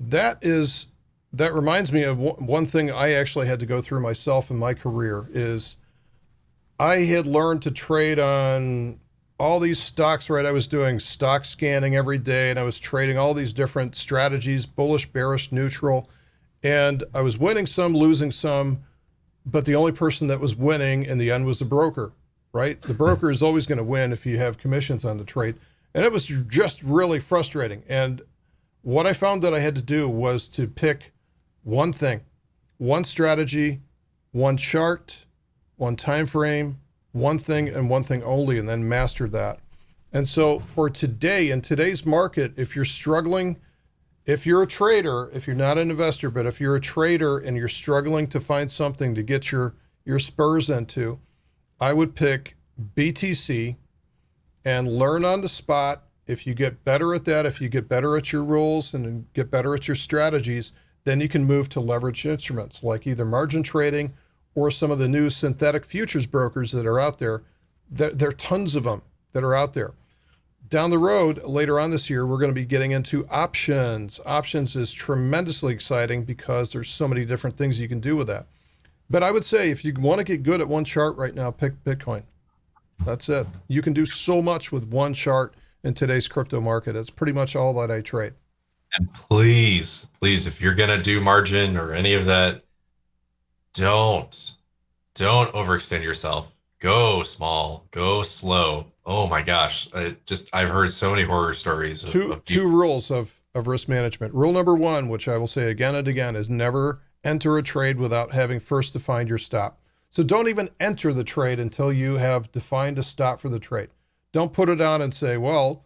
Speaker 1: That reminds me of one thing I actually had to go through myself in my career. Is I had learned to trade on all these stocks, right? I was doing stock scanning every day, and I was trading all these different strategies, bullish, bearish, neutral. And I was winning some, losing some, but the only person that was winning in the end was the broker, right? The broker is always going to win if you have commissions on the trade. And it was just really frustrating. And what I found that I had to do was to pick one thing, one strategy, one chart, one time frame, one thing and one thing only, and then master that. And so for today, in today's market, if you're struggling, if you're a trader, if you're not an investor, but if you're a trader and you're struggling to find something to get your spurs into, I would pick BTC and learn on the spot. If you get better at that, if you get better at your rules and get better at your strategies, then you can move to leverage instruments like either margin trading or some of the new synthetic futures brokers that are out there. There are tons of them that are out there. Down the road, later on this year, we're going to be getting into options. Options is tremendously exciting because there's so many different things you can do with that. But I would say if you want to get good at one chart right now, pick Bitcoin. That's it. You can do so much with one chart in today's crypto market. It's pretty much all that I trade.
Speaker 2: And please, if you're going to do margin or any of that, don't overextend yourself. Go small, go slow. Oh my gosh. I've heard so many horror stories.
Speaker 1: Two rules of risk management. Rule number one, which I will say again and again, is never enter a trade without having first defined your stop. So don't even enter the trade until you have defined a stop for the trade. Don't put it on and say, well,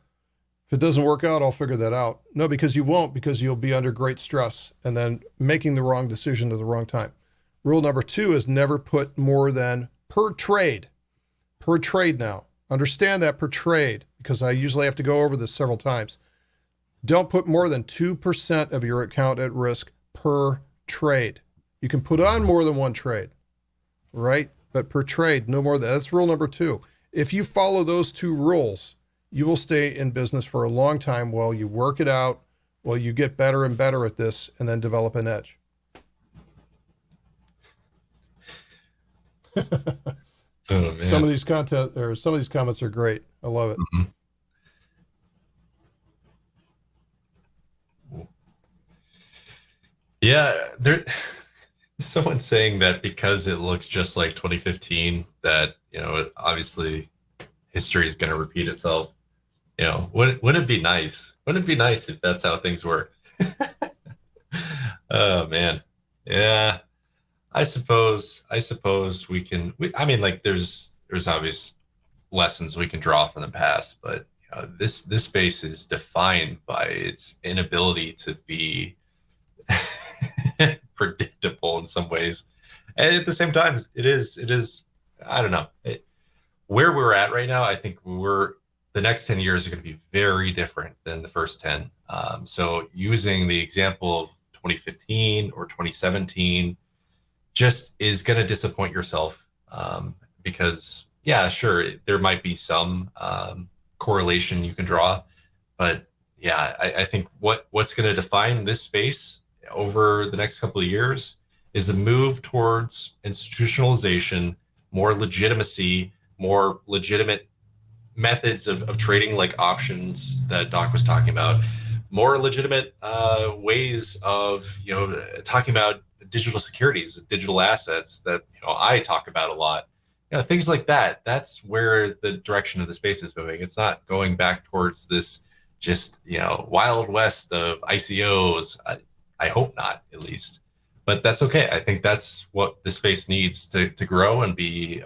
Speaker 1: if it doesn't work out, I'll figure that out. No, because you won't, because you'll be under great stress and then making the wrong decision at the wrong time. Rule number two is never put more than per trade now. Understand that per trade, because I usually have to go over this several times. Don't put more than 2% of your account at risk per trade. You can put on more than one trade, right? But per trade, no more than that's rule number two. If you follow those two rules, you will stay in business for a long time while you work it out, while you get better and better at this, and then develop an edge.
Speaker 2: Oh, man.
Speaker 1: Some of these comments are great. I love it.
Speaker 2: Mm-hmm. Yeah, someone's saying that because it looks just like 2015, that obviously history is going to repeat itself. Wouldn't it be nice? Wouldn't it be nice if that's how things worked? Oh man, yeah. I suppose we can. There's obvious lessons we can draw from the past, but this space is defined by its inability to be predictable in some ways, and at the same time, it is. I don't know where we're at right now. I think the next 10 years are going to be very different than the first 10. So using the example of 2015 or 2017. Just is going to disappoint yourself because, yeah, sure, there might be some correlation you can draw, but yeah, I think what's going to define this space over the next couple of years is a move towards institutionalization, more legitimacy, more legitimate methods of trading, like options that Doc was talking about, more legitimate ways of talking about digital securities, digital assets that I talk about a lot. Things like that. That's where the direction of the space is moving. It's not going back towards this just wild west of ICOs. I hope not, at least. but that's okay. I think that's what the space needs to grow and be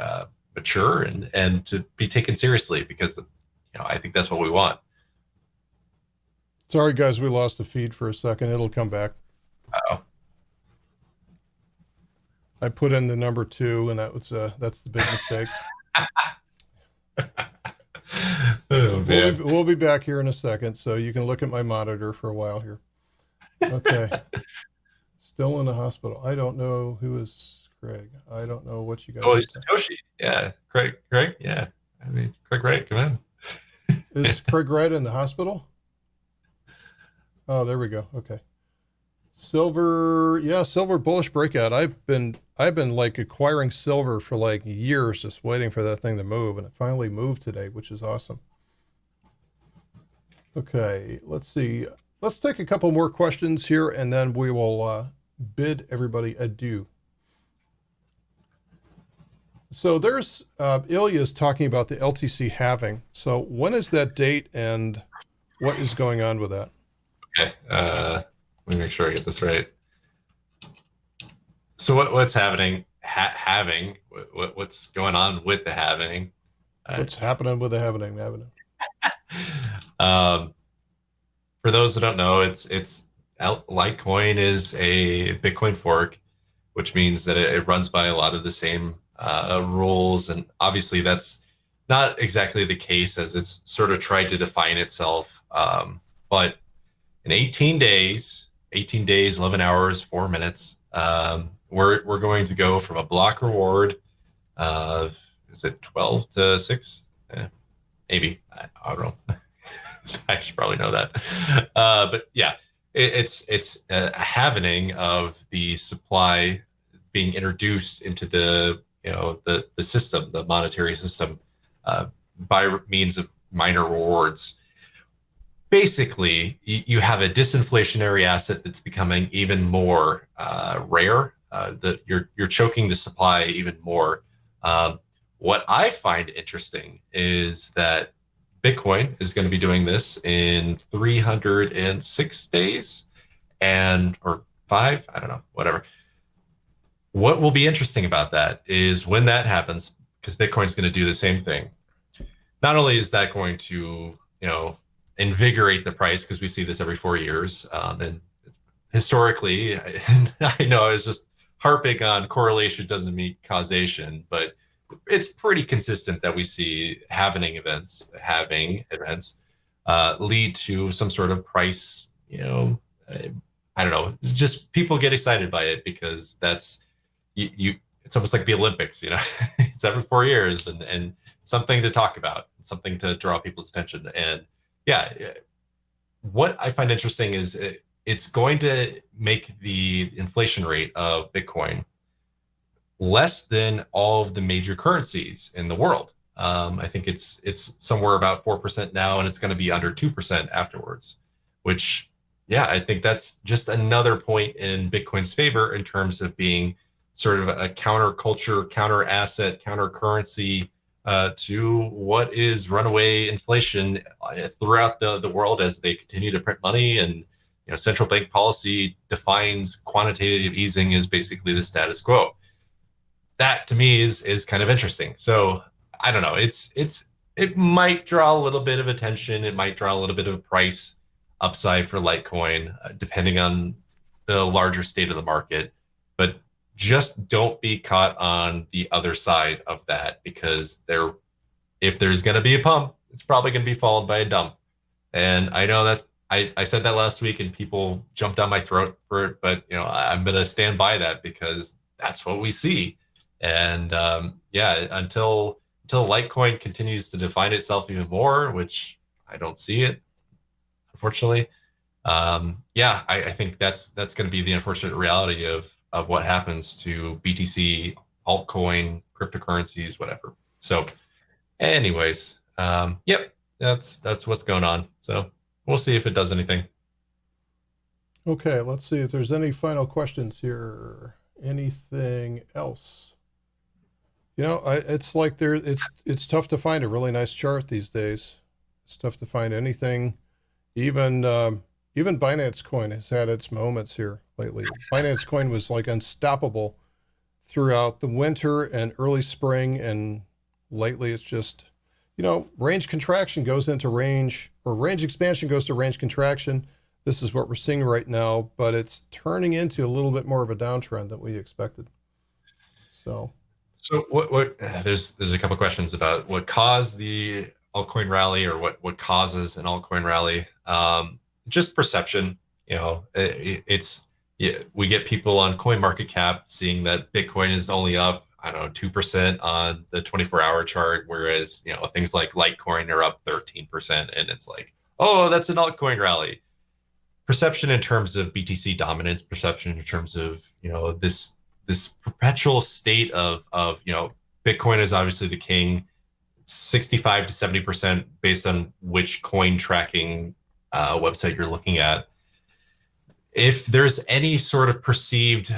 Speaker 2: mature and to be taken seriously, because I think that's what we want.
Speaker 1: Sorry, guys, we lost the feed for a second. It'll come back.
Speaker 2: Oh.
Speaker 1: I put in the number 2, and that's the big mistake.
Speaker 2: Oh,
Speaker 1: we'll be back here in a second, so you can look at my monitor for a while here. Okay. Still in the hospital. I don't know who is Craig. I don't know what you guys.
Speaker 2: Oh, it's Satoshi. Yeah, Craig. Yeah, I mean, Craig Wright, come in.
Speaker 1: Is Craig Wright in the hospital? Oh, there we go. Okay. Silver, yeah, silver bullish breakout. I've been like acquiring silver for like years, just waiting for that thing to move, and it finally moved today, which is awesome. Okay, let's see. Let's take a couple more questions here, and then we will bid everybody adieu. So there's Ilya's talking about the LTC halving. So when is that date, and what is going on with that?
Speaker 2: Okay, let me make sure I get this right. So what's happening? Halving? What's going on with the halving?
Speaker 1: What's happening with the halving?
Speaker 2: For those who don't know, it's Litecoin is a Bitcoin fork, which means that it runs by a lot of the same rules, and obviously that's not exactly the case, as it's sort of tried to define itself. But in 18 days, 11 hours, 4 minutes, we're going to go from a block reward of, is it 12 to 6? Maybe, I don't know. I should probably know that. But yeah, it's a halvening of the supply being introduced into the system, the monetary system, by means of minor rewards. Basically, you have a disinflationary asset that's becoming even more rare. That you're choking the supply even more. What I find interesting is that Bitcoin is going to be doing this in 306 days, or 5, I don't know, whatever. What will be interesting about that is when that happens, because Bitcoin's going to do the same thing. Not only is that going to, invigorate the price, because we see this every 4 years, and historically, I know I was just harping on correlation doesn't mean causation, but it's pretty consistent that we see halving events lead to some sort of price, I don't know, just people get excited by it, because that's it's almost like the Olympics, it's every 4 years, and something to talk about, something to draw people's attention. And yeah, what I find interesting is it's going to make the inflation rate of Bitcoin less than all of the major currencies in the world. I think it's somewhere about 4% now, and it's going to be under 2% afterwards, which, yeah, I think that's just another point in Bitcoin's favor in terms of being sort of a counterculture, counter asset, counter currency to what is runaway inflation throughout the world as they continue to print money. And central bank policy defines quantitative easing as basically the status quo. That to me is kind of interesting. So I don't know. It might draw a little bit of attention. It might draw a little bit of a price upside for Litecoin, depending on the larger state of the market. But just don't be caught on the other side of that, because if there's going to be a pump, it's probably going to be followed by a dump. And I know that I said that last week and people jumped down my throat for it, but I'm going to stand by that, because that's what we see. And yeah, until Litecoin continues to define itself even more, which I don't see it, unfortunately. Yeah, I think that's going to be the unfortunate reality of what happens to BTC, altcoin, cryptocurrencies, whatever. So anyways, yep, that's what's going on. So we'll see if it does anything.
Speaker 1: Okay, let's see if there's any final questions here. Anything else? It's like it's tough to find a really nice chart these days. It's tough to find anything, even Even Binance Coin has had its moments here lately. Binance Coin was like unstoppable throughout the winter and early spring, and lately it's just, range contraction goes into range, or range expansion goes to range contraction. This is what we're seeing right now, but it's turning into a little bit more of a downtrend than we expected. So
Speaker 2: what there's a couple questions about what caused the altcoin rally, or what causes an altcoin rally. Just perception. It's yeah, we get people on CoinMarketCap seeing that Bitcoin is only up, I don't know, 2% on the 24-hour chart, whereas things like Litecoin are up 13%, and it's like, oh, that's an altcoin rally. Perception in terms of BTC dominance, perception in terms of this perpetual state of Bitcoin is obviously the king. 65 to 70% based on which coin tracking website you're looking at. If there's any sort of perceived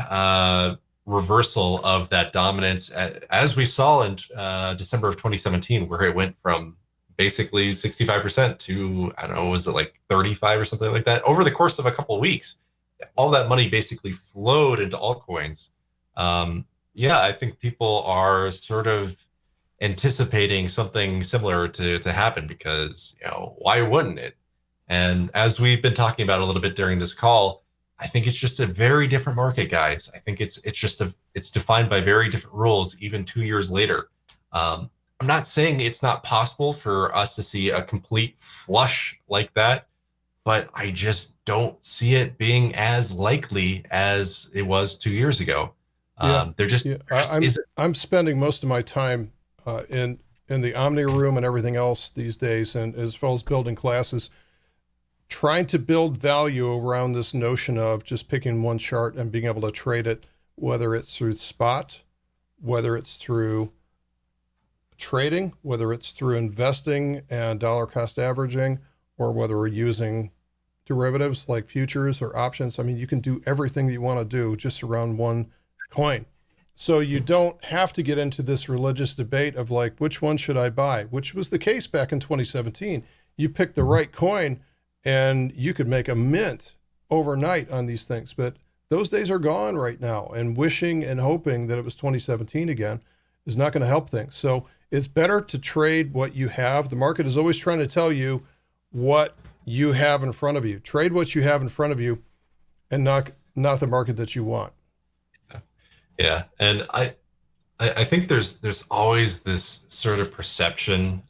Speaker 2: reversal of that dominance, as we saw in December of 2017, where it went from basically 65% to, I don't know, was it like 35 or something like that? Over the course of a couple of weeks, all that money basically flowed into altcoins. I think people are sort of anticipating something similar to happen, because why wouldn't it? And as we've been talking about a little bit during this call, I think it's just a very different market, guys. I think it's defined by very different rules even 2 years later. I'm not saying it's not possible for us to see a complete flush like that, but I just don't see it being as likely as it was 2 years ago.
Speaker 1: I'm spending most of my time in the Omni room and everything else these days, and as well as building classes, trying to build value around this notion of just picking one chart and being able to trade it, whether it's through spot, whether it's through trading, whether it's through investing and dollar cost averaging, or whether we're using derivatives like futures or options. I mean, you can do everything that you want to do just around one coin. So you don't have to get into this religious debate of like, which one should I buy? Which was the case back in 2017. You picked the right coin and you could make a mint overnight on these things. But those days are gone right now, and wishing and hoping that it was 2017 again is not going to help things. So it's better to trade what you have. The market is always trying to tell you what you have in front of you. Trade what you have in front of you, and not the market that you want.
Speaker 2: Yeah, and I think there's always this sort of perception.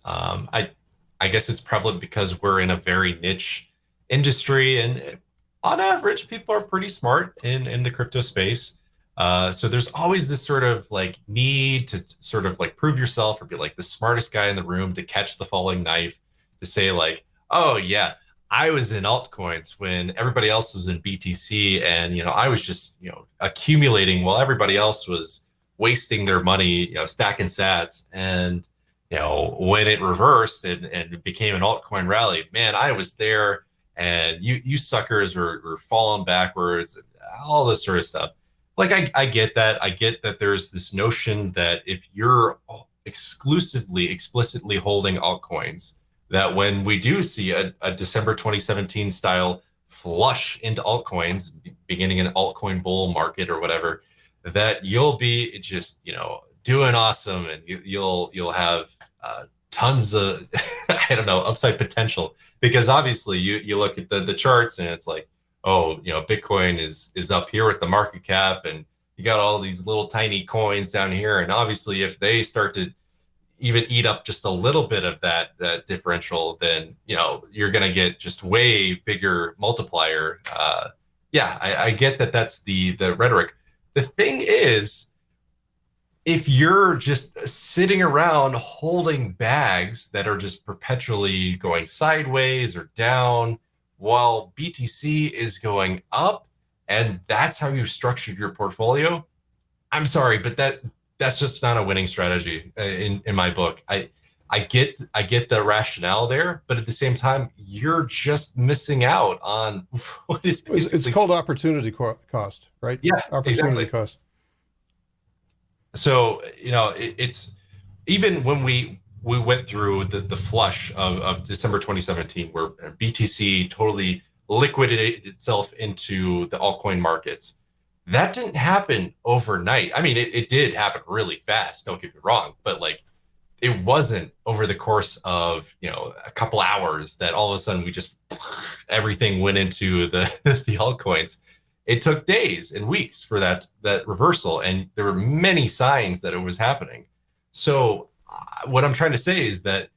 Speaker 2: I guess it's prevalent because we're in a very niche industry, and on average, people are pretty smart in the crypto space. So there's always this sort of like need to sort of like prove yourself, or be like the smartest guy in the room, to catch the falling knife, to say like, oh yeah, I was in altcoins when everybody else was in BTC, and I was just accumulating while everybody else was wasting their money stacking sats. And when it reversed and became an altcoin rally, man, I was there, and you suckers were falling backwards, all this sort of stuff. Like, I get that. I get that there's this notion that if you're explicitly holding altcoins, that when we do see a December 2017 style flush into altcoins, beginning an altcoin bull market or whatever, that you'll be just, doing awesome, and you'll have tons of, I don't know, upside potential. Because obviously you look at the charts, and it's like, oh, Bitcoin is up here with the market cap, and you got all these little tiny coins down here. And obviously if they start to even eat up just a little bit of that differential, then you're going to get just way bigger multiplier. I get that. That's the rhetoric. The thing is, if you're just sitting around holding bags that are just perpetually going sideways or down while BTC is going up, and that's how you've structured your portfolio, I'm sorry, but that's just not a winning strategy in my book. I get the rationale there, but at the same time, you're just missing out on what is basically...
Speaker 1: It's called opportunity cost, right?
Speaker 2: Yeah,
Speaker 1: opportunity cost.
Speaker 2: So it's even when we went through the flush of December 2017, where BTC totally liquidated itself into the altcoin markets. That didn't happen overnight. I mean, it did happen really fast, don't get me wrong, but like it wasn't over the course of, you know, a couple hours that all of a sudden we just everything went into the the altcoins. It took days and weeks for that reversal, and there were many signs that it was happening. So what I'm trying to say is that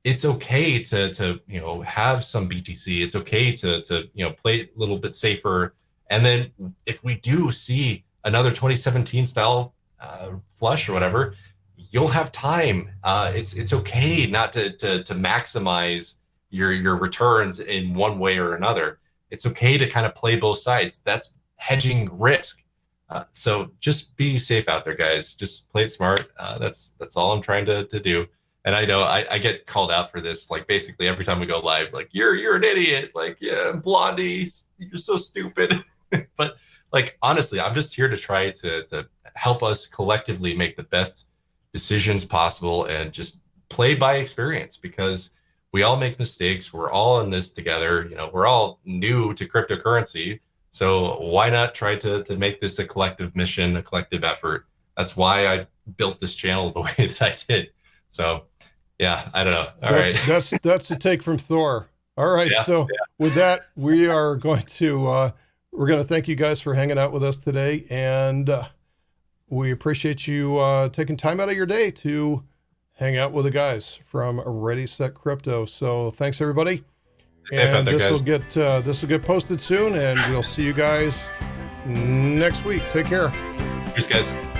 Speaker 2: it's okay to you know, have some BTC. It's okay to you know, play a little bit safer. And then if we do see another 2017 style flush or whatever, you'll have time. It's okay not to maximize your returns in one way or another. It's okay to kind of play both sides. That's hedging risk. So just be safe out there, guys. Just play it smart. That's all I'm trying to do. And I know I get called out for this, like basically every time we go live, like you're an idiot, like, yeah, Blondie, you're so stupid. But like, honestly, I'm just here to try to help us collectively make the best decisions possible and just play by experience, because we all make mistakes. We're all in this together. You know, we're all new to cryptocurrency. So why not try to make this a collective mission, a collective effort? That's why I built this channel the way that I did. So yeah, I don't know. All right.
Speaker 1: That's a take from Thor. All right.
Speaker 2: Yeah,
Speaker 1: So with that, we are going to, we're going to thank you guys for hanging out with us today. And we appreciate you taking time out of your day to hang out with the guys from Ready Set Crypto. So thanks everybody. And this will get posted soon, and we'll see you guys next week. Take care.
Speaker 2: Cheers, guys.